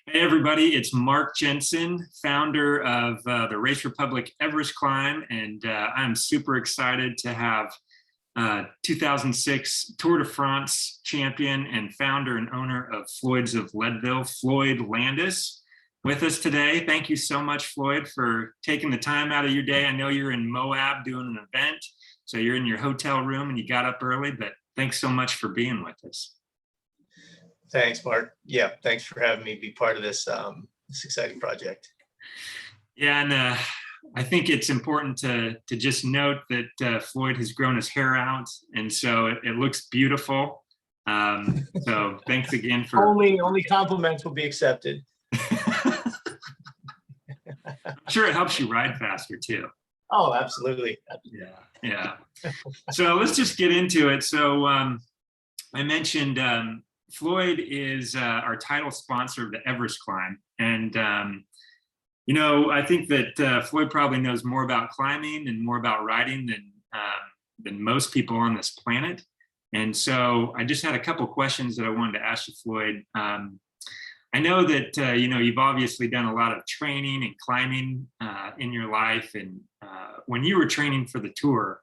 Hey everybody, it's Mark Jensen, founder of the Race Republic Everest Climb, and I'm super excited to have 2006 Tour de France champion and founder and owner of Floyd's of Leadville, Floyd Landis, with us today. Thank you so much, Floyd, for taking the time out of your day. I know you're in Moab doing an event, so you're in your hotel room and you got up early, but thanks so much for being with us. Thanks, Mark. Yeah, thanks for having me be part of this exciting project. Yeah, and I think it's important to just note that Floyd has grown his hair out, and so it looks beautiful. So thanks again for only compliments will be accepted. I'm sure it helps you ride faster too. Oh, absolutely. Yeah. So let's just get into it. So I mentioned Floyd is our title sponsor of the Everest Climb, and you know, I think that Floyd probably knows more about climbing and more about riding than most people on this planet. And so I just had a couple questions that I wanted to ask you, Floyd. I know that you know, you've obviously done a lot of training and climbing in your life, and when you were training for the tour,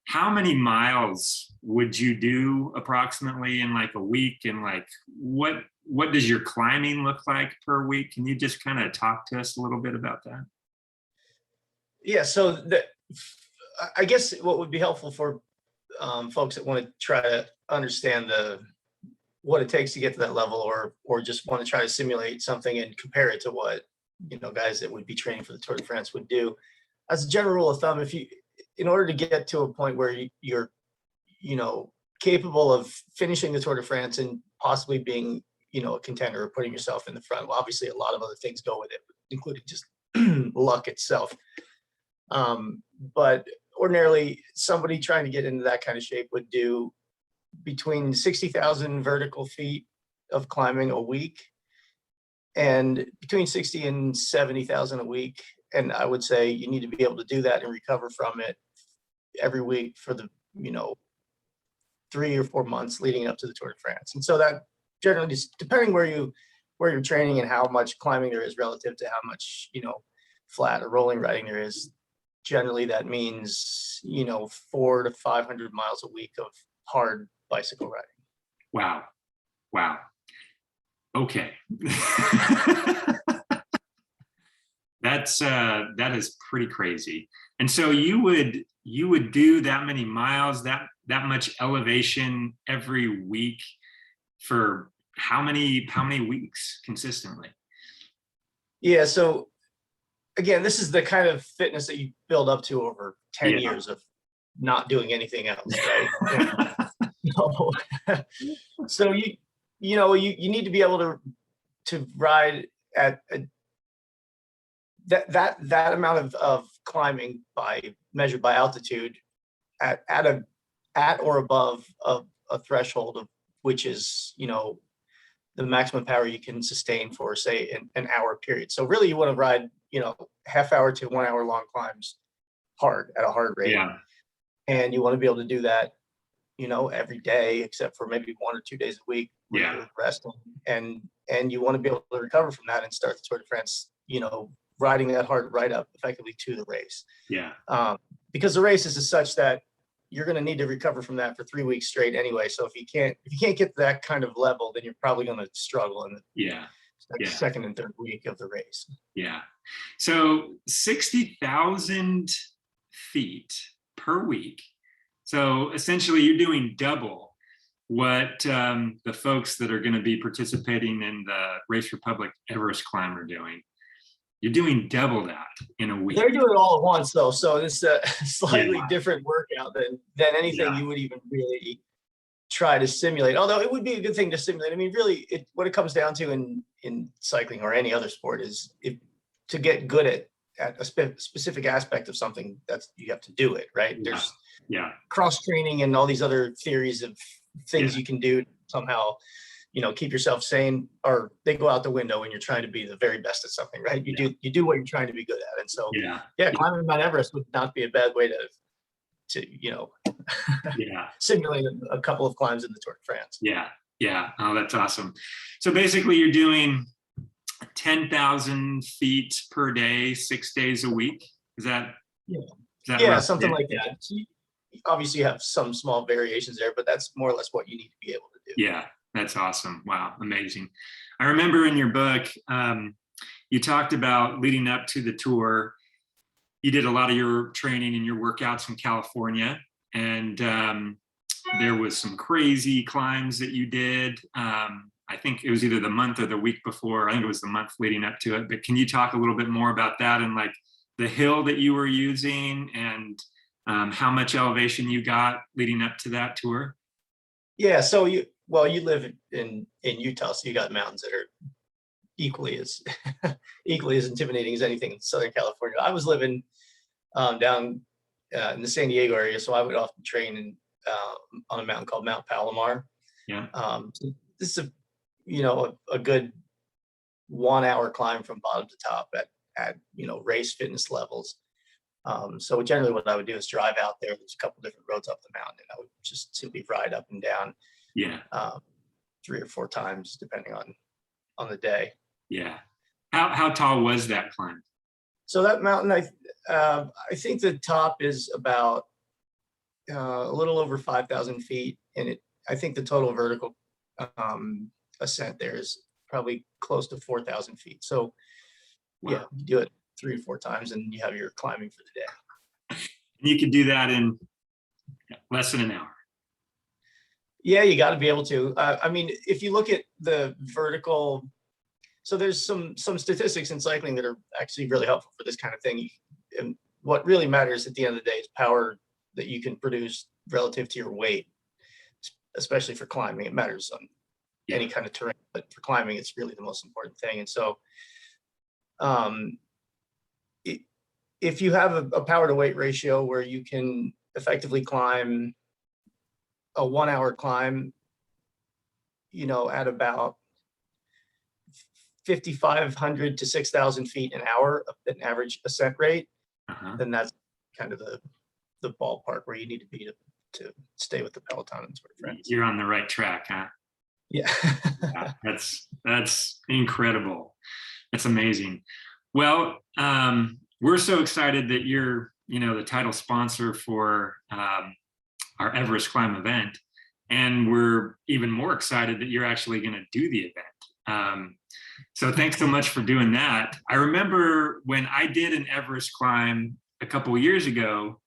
how many miles would you do approximately in like a week? And like, what does your climbing look like per week? Can you just kind of talk to us a little bit about that? Yeah, so I guess what would be helpful for folks that want to try to understand what it takes to get to that level, or just want to try to simulate something and compare it to what, you know, guys that would be training for the Tour de France would do. As a general rule of thumb, in order to get to a point where you're, you know, capable of finishing the Tour de France and possibly being, you know, a contender or putting yourself in the front, well, obviously a lot of other things go with it, including just luck itself. But ordinarily, somebody trying to get into that kind of shape would do between 60,000 vertical feet of climbing a week, and between 60 and 70,000 a week. And I would say you need to be able to do that and recover from it every week for the, you know, 3 or 4 months leading up to the Tour de France. And so that generally, just depending where you're training and how much climbing there is relative to how much, you know, flat or rolling riding there is, generally that means, you know, 400 to 500 miles a week of hard bicycle riding. Wow. Okay. That is pretty crazy. And so you would do that many miles, that much elevation every week for how many weeks consistently? Yeah, so again, this is the kind of fitness that you build up to over 10 years of not doing anything else, right? So you need to be able to ride at that amount of climbing measured by altitude at or above a threshold of which is, you know, the maximum power you can sustain for, say, an hour period. So really you want to ride, you know, half-hour to 1 hour long climbs hard at a hard rate. Yeah. And you want to be able to do that, you know, every day except for maybe 1 or 2 days a week where you're resting. And you want to be able to recover from that and start the Tour de France, you know, riding that hard right up effectively to the race. Yeah. Because the race is such that you're going to need to recover from that for 3 weeks straight anyway. So if you can't get to that kind of level, then you're probably going to struggle in the second and third week of the race. Yeah. So 60,000 feet per week. So essentially you're doing double what the folks that are going to be participating in the Race Republic Everest Climb are doing. You're doing double that in a week. They're doing it all at once, though, so it's a slightly different workout than anything you would even really try to simulate. Although it would be a good thing to simulate. I mean, really, what it comes down to in cycling or any other sport is to get good at a specific aspect of something, you have to do it, right? There's cross training and all these other theories of things you can do to somehow, you know, keep yourself sane, or they go out the window when you're trying to be the very best at something, right? You do what you're trying to be good at. And so climbing Mount Everest would not be a bad way to you know simulate a couple of climbs in the Tour de France. Oh, that's awesome. So basically you're doing 10,000 feet per day, 6 days a week. Is that, Yeah. is that Yeah, roughly something it? like that. So obviously, you have some small variations there, but that's more or less what you need to be able to do. Yeah, that's awesome. Wow, amazing. I remember in your book, you talked about leading up to the tour, you did a lot of your training and your workouts in California, and there was some crazy climbs that you did. I think it was either the month or the week before. I think it was the month leading up to it. But can you talk a little bit more about that and like the hill that you were using and how much elevation you got leading up to that tour? Yeah, so you live in Utah, so you got mountains that are equally as equally as intimidating as anything in Southern California. I was living down in the San Diego area, so I would often train on a mountain called Mount Palomar. Yeah. So this is a good 1 hour climb from bottom to top at race fitness levels. So generally what I would do is drive out there. There's a couple different roads up the mountain, and I would just simply ride up and down. Yeah. 3 or 4 times depending on the day. Yeah. How tall was that climb? So that mountain, I think the top is about a little over 5,000 feet, and I think the total vertical ascent there is probably close to 4,000 feet. So Wow. yeah, you do it 3 or 4 times, and you have your climbing for the day. And you could do that in less than an hour. Yeah, you got to be able to. I mean, if you look at the vertical, so there's some statistics in cycling that are actually really helpful for this kind of thing. And what really matters at the end of the day is power that you can produce relative to your weight, especially for climbing. It matters on any kind of terrain, but for climbing, it's really the most important thing. And so, if you have a power to weight ratio where you can effectively climb a 1 hour climb, at about 5,500 to 6,000 feet an hour, an average ascent rate, then that's kind of the ballpark where you need to be to stay with the Peloton and Tour de France. You're on the right track, huh? Yeah. Yeah, that's incredible. That's amazing. Well, we're so excited that you're, the title sponsor for our Everest Climb event. And we're even more excited that you're actually going to do the event. So thanks so much for doing that. I remember when I did an Everest climb a couple of years ago,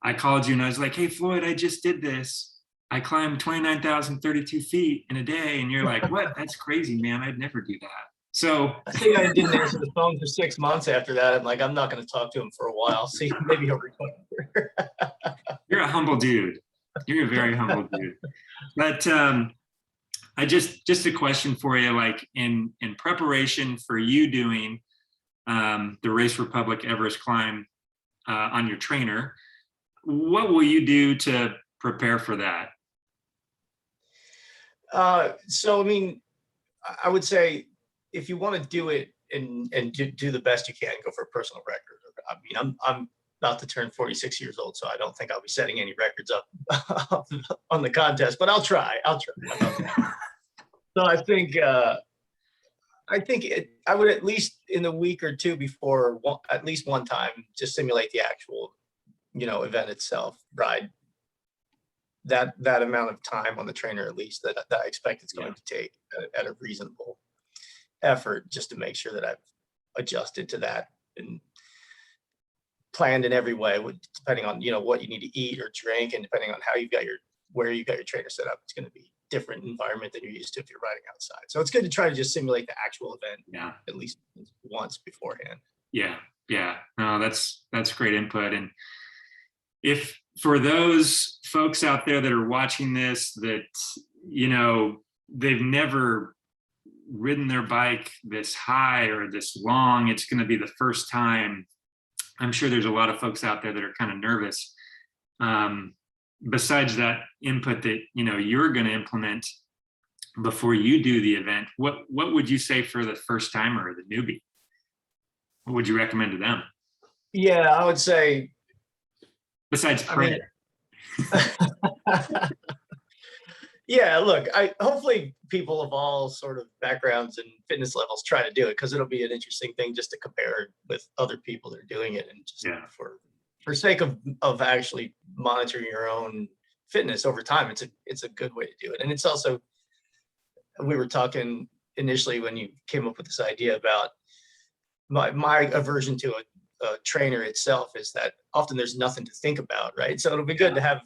I called you and I was like, hey, Floyd, I just did this. I climbed 29,032 feet in a day. And you're like, what? That's crazy, man. I'd never do that. So I think I didn't answer the phone for 6 months after that. I'm like, I'm not going to talk to him for a while. See, maybe he'll recover. You're a humble dude. You're a very humble dude. But I just a question for you, like in preparation for you doing the Race Republic Everest climb on your trainer, what will you do to prepare for that? So, I mean, I would say if you want to do it and do the best you can, go for a personal record. I mean, I'm about to turn 46 years old, so I don't think I'll be setting any records up on the contest, but I'll try. So I think I would at least in the week or two before, at least one time, just simulate the actual, event itself, ride that amount of time on the trainer, at least that I expect it's going to take at a reasonable effort, just to make sure that I've adjusted to that and planned in every way, depending on what you need to eat or drink, and depending on where you got your trainer set up. It's going to be different environment than you're used to if you're riding outside. So it's good to try to just simulate the actual event at least once beforehand. Yeah. No, that's great input. And if for those folks out there that are watching this that they've never ridden their bike this high or this long, it's going to be the first time. I'm sure there's a lot of folks out there that are kind of nervous. Besides that input that you're going to implement before you do the event, what would you say for the first timer or the newbie? What would you recommend to them? Yeah, I would say, besides prayer. Yeah, look, hopefully people of all sort of backgrounds and fitness levels try to do it, because it'll be an interesting thing just to compare with other people that are doing it, and just Yeah. for sake of actually monitoring your own fitness over time. It's a good way to do it. And it's also, we were talking initially when you came up with this idea about my aversion to a trainer itself, is that often there's nothing to think about, right? So it'll be good to have.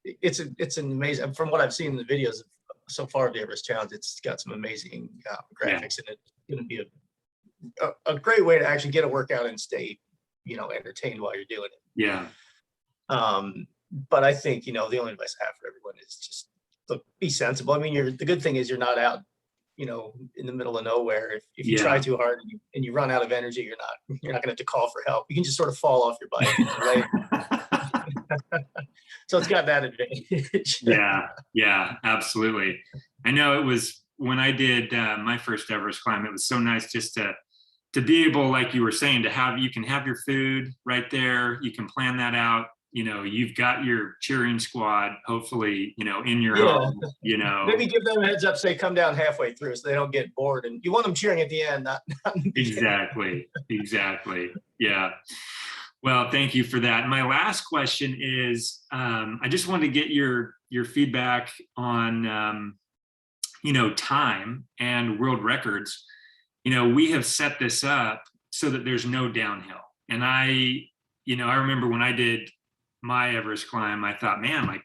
It's an amazing, from what I've seen in the videos so far of the Everest Challenge, it's got some amazing graphics, and it's going to be a great way to actually get a workout and stay, entertained while you're doing it. Yeah. But I think, the only advice I have for everyone is just look, be sensible. I mean, the good thing is you're not out, in the middle of nowhere. If you try too hard and you run out of energy, you're not gonna have to call for help. You can just sort of fall off your bike. So it's got that advantage. Yeah, absolutely. I know it was when I did my first Everest climb, it was so nice just to be able, like you were saying, you can have your food right there. You can plan that out. You've got your cheering squad, hopefully, in your home, Maybe give them a heads up, say, come down halfway through so they don't get bored. And you want them cheering at the end, not in the Exactly. Yeah. Well, thank you for that. My last question is, I just wanted to get your feedback on, time and world records. We have set this up so that there's no downhill. And I remember when I did my Everest climb, I thought, man, like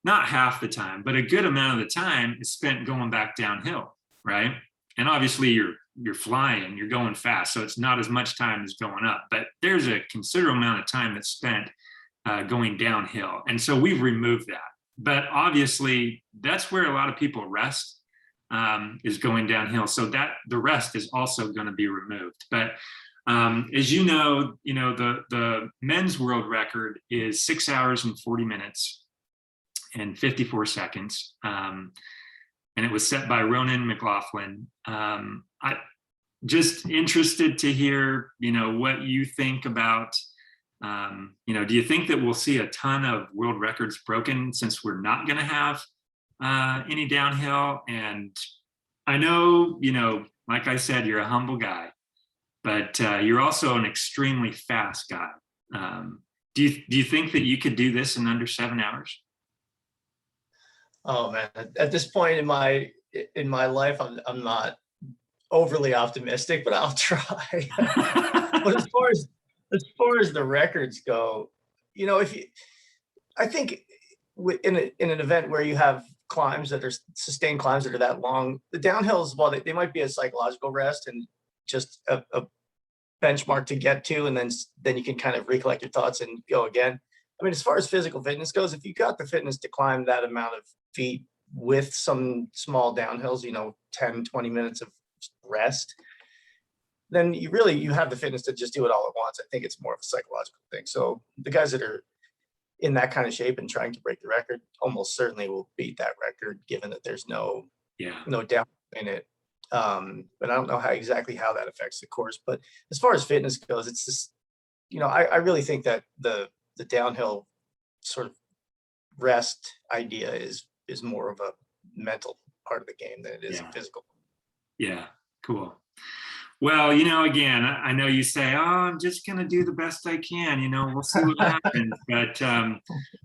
not half the time, but a good amount of the time is spent going back downhill, right? And obviously you're flying, you're going fast, so it's not as much time as going up, but there's a considerable amount of time that's spent going downhill. And so we've removed that. But obviously that's where a lot of people rest, is going downhill. So that the rest is also going to be removed. But as you know, the men's world record is 6 hours and 40 minutes and 54 seconds. And it was set by Ronan McLaughlin. I just interested to hear, what you think about, do you think that we'll see a ton of world records broken since we're not going to have any downhill? And I know, like I said, you're a humble guy, but you're also an extremely fast guy. Do you think that you could do this in under 7 hours? Oh man, at this point in my life, I'm not overly optimistic, but I'll try. But as far as the records go, I think in an event where you have climbs that are sustained climbs that are that long, the downhills, while they might be a psychological rest and just a benchmark to get to, and then you can kind of recollect your thoughts and go again. I mean, as far as physical fitness goes, if you got the fitness to climb that amount of feet with some small downhills, 10, 20 minutes of rest, then you have the fitness to just do it all at once. I think it's more of a psychological thing. So the guys that are in that kind of shape and trying to break the record almost certainly will beat that record, given that there's no down in it. But I don't know exactly how that affects the course. But as far as fitness goes, it's just, I really think that the downhill sort of rest idea is more of a mental part of the game than it is a physical. Yeah, cool. Well, again, I know you say, oh, I'm just going to do the best I can, we'll see what happens. But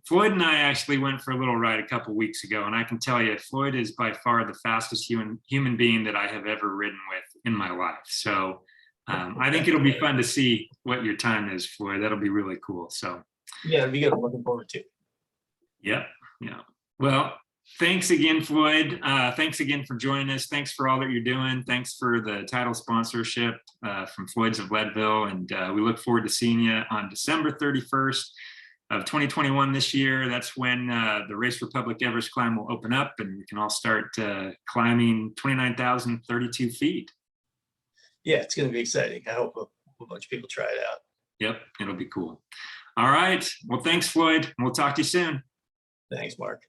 Floyd and I actually went for a little ride a couple weeks ago, and I can tell you, Floyd is by far the fastest human being that I have ever ridden with in my life. So I think it'll be fun to see what your time is, Floyd. That'll be really cool. So yeah, it'll be good. I'm looking forward to it. Yeah. Well, thanks again, Floyd. Thanks again for joining us. Thanks for all that you're doing. Thanks for the title sponsorship from Floyd's of Leadville. And we look forward to seeing you on December 31st of 2021 this year. That's when the Race Republic Everest climb will open up, and we can all start climbing 29,032 feet. Yeah, it's going to be exciting. I hope a bunch of people try it out. Yep, it'll be cool. All right. Well, thanks, Floyd. We'll talk to you soon. Thanks, Mark.